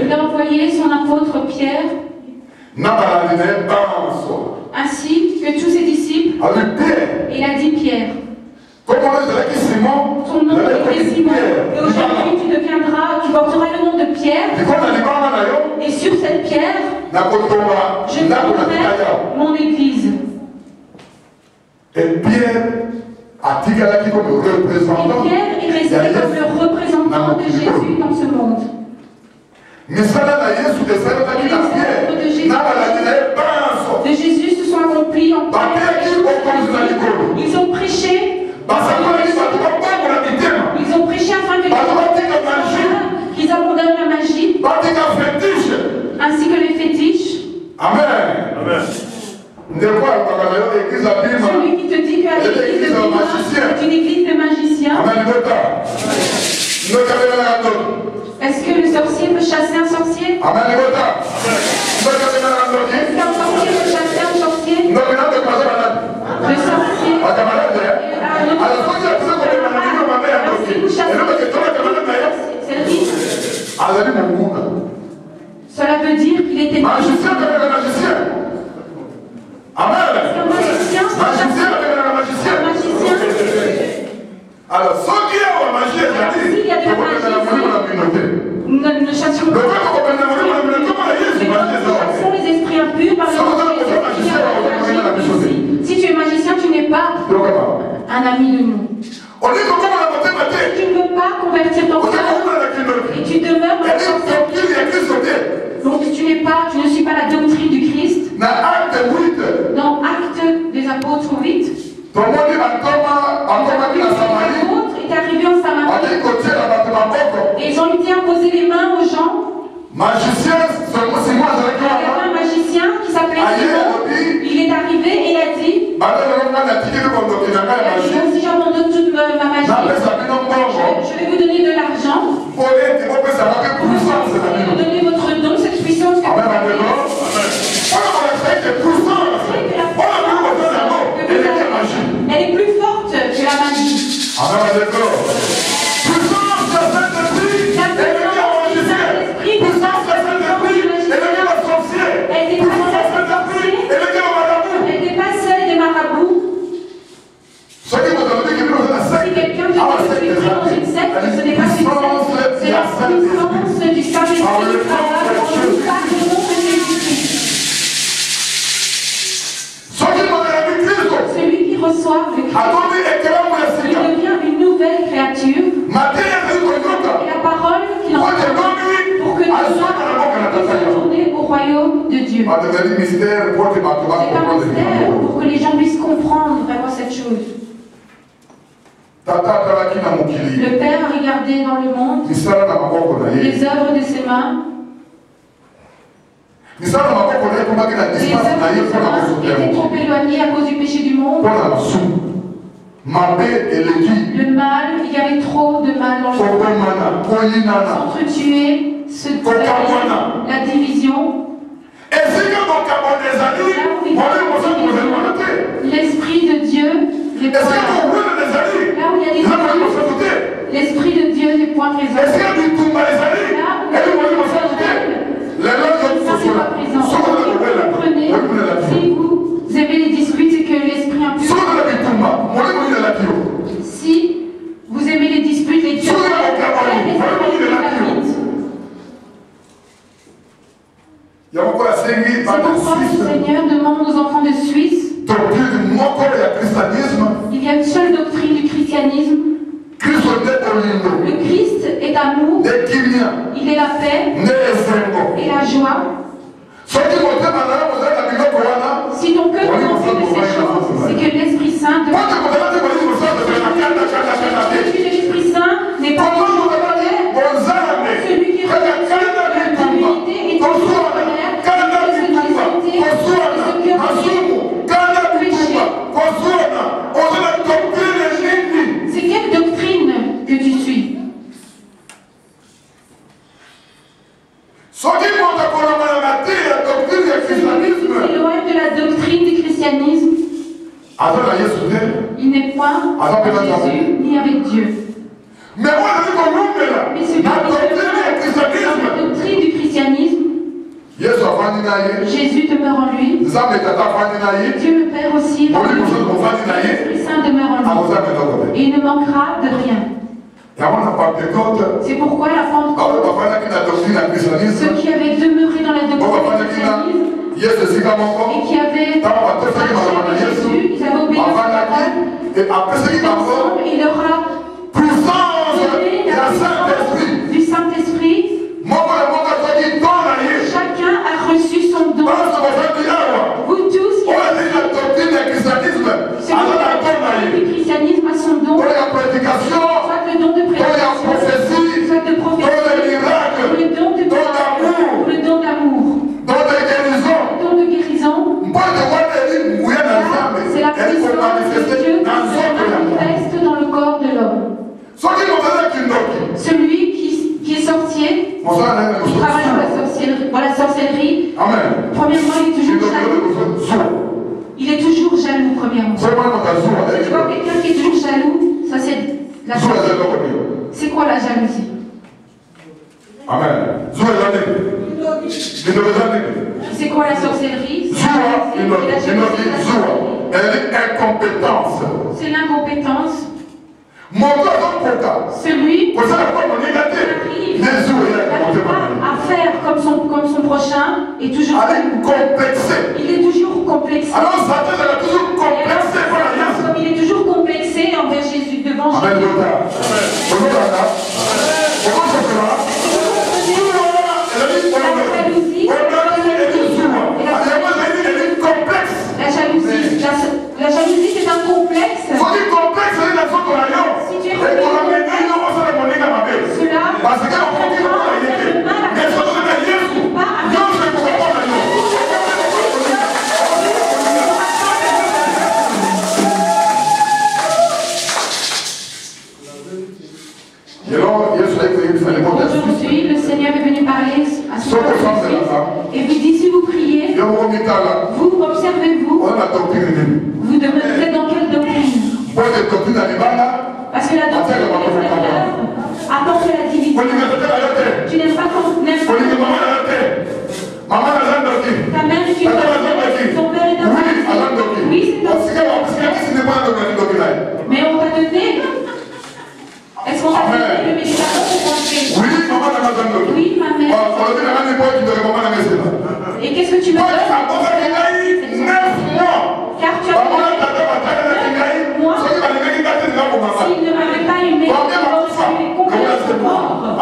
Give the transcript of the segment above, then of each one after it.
Il a envoyé son apôtre Pierre, ainsi que tous ses disciples. Il a dit Pierre. Ton nom était Simon, et aujourd'hui tu deviendras, tu porteras le nom de Pierre, et sur cette pierre, je fonderai mon église. Et Pierre est resté comme le représentant de Jésus dans ce monde. Les œuvres de Jésus se sont accomplies en Pierre. Ils ont prêché. Ils ont prêché afin que qu'ils abandonnent la magie, ainsi que les fétiches. Amen. Amen. Celui qui te dit que l'église est une église de magiciens. Est-ce que le sorcier peut chasser un sorcier? Est-ce qu'un sorcier peut chasser un sorcier? Le sorcier. Si vous chassez, c'est le risque. Cela veut dire qu'il était magicien. Amen. Alors, s'il y a des nous ne chassions pas. Nous chassons les esprits impurs par les. Si tu es magicien, tu n'es pas un ami de nous. Si tu ne veux pas convertir ton cœur et tu demeures dans la sorcellerie, donc tu ne suis pas la doctrine du Christ. Dans Actes des Apôtres 8, l'apôtre est arrivé en Samarie et ils ont été imposer les mains aux gens. Il y avait un magicien qui s'appelait Simon. Il est arrivé et il a dit si j'abandonne toute ma magie, je vais vous donner de l'argent. Vous me donnez votre don, cette puissance que vous avez. Elle est plus forte que la magie. Elle n'est pas celle des marabouts. Si quelqu'un te dit que tu es pris dans une secte, ce n'est pas une secte, c'est la puissance du Saint-Esprit qui travaille dans le nom de Jésus-Christ. Celui qui reçoit le Christ, il devient une nouvelle créature. Et la parole qu'il entend pour que nous soyons retournés au royaume de Dieu. C'est un mystère pour que les gens puissent comprendre vraiment cette chose. Le Père a regardé dans le monde les œuvres de ses mains. Les œuvres de ses mains étaient trop éloignées à cause du péché du monde. Le mal, il y avait trop de mal dans le monde. S'entretuer, se trahir, la division. L'Esprit de Dieu n'est pas là où il y a des esprits. L'Esprit de Dieu n'est point présent. Là où il y a ça n'est pas présent. Si vous comprenez, si vous avez les disputes, c'est que l'Esprit impur. Si vous aimez les disputes, les dieux, c'est pourquoi le Seigneur demande aux enfants de Suisse. Il y a une seule doctrine du christianisme. Le Christ est amour, il est la paix et la joie. Si ton cœur est rempli de ces choses, c'est que l'Esprit Saint l'Esprit Saint n'est pas toujours celui qui regarde la divinité et tout ce c'est quelle doctrine que tu suis? C'est loin de la doctrine du christianisme. Il n'est point avec Jésus ni avec Dieu. Mais celui qui la doctrine du christianisme, Jésus demeure en lui. Dieu le Père aussi. L'Esprit Saint demeure en lui. Et il ne manquera de rien. C'est pourquoi la Pentecôte, ceux qui avaient demeuré dans la doctrine du christianisme et qui avaient marché avec Jésus, ils avaient obéi à sa parole, il leur a donné la puissance du Saint-Esprit. Chacun a reçu son don. Vous tous qui avez celui de la doctrine du christianisme a son don, soit le don de prédication, soit de prophétie, le don de miracle, le don d'amour, le don de guérison. C'est la puissance de Dieu qui se manifeste dans le corps de l'homme. Celui qui est sorcier, qui travaille dans la sorcellerie, premièrement, il est toujours jaloux. Il est toujours jaloux, premièrement. Tu vois quelqu'un qui est toujours jaloux, ça c'est la jalousie. C'est quoi la jalousie? Amen. C'est quoi la sorcellerie? C'est l'incompétence. Celui qui arrive à faire comme son prochain est toujours complexé. Il est toujours complexé. Comme il est toujours complexé envers Jésus, devant Jésus. La jalousie, c'est un complexe. Si tu es aujourd'hui, le Seigneur est venu parler à ce moment et vous dit si vous priez, vous observez-vous, vous êtes dans quelle doctrine? Parce que la doctrine apporte la division. Tu n'aimes pas ton ta mère est une doctrine, ton père est un doctrine. Oui, c'est mais on t'a donné. Est-ce qu'on t'a donné le médicament pour penser? Oui, ma mère. Et qu'est-ce que tu me donnes? Car tu as 9 mois. S'il ne m'avait pas aimé, je suis complètement mort.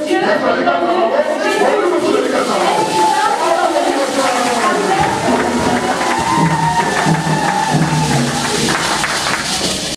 Dieu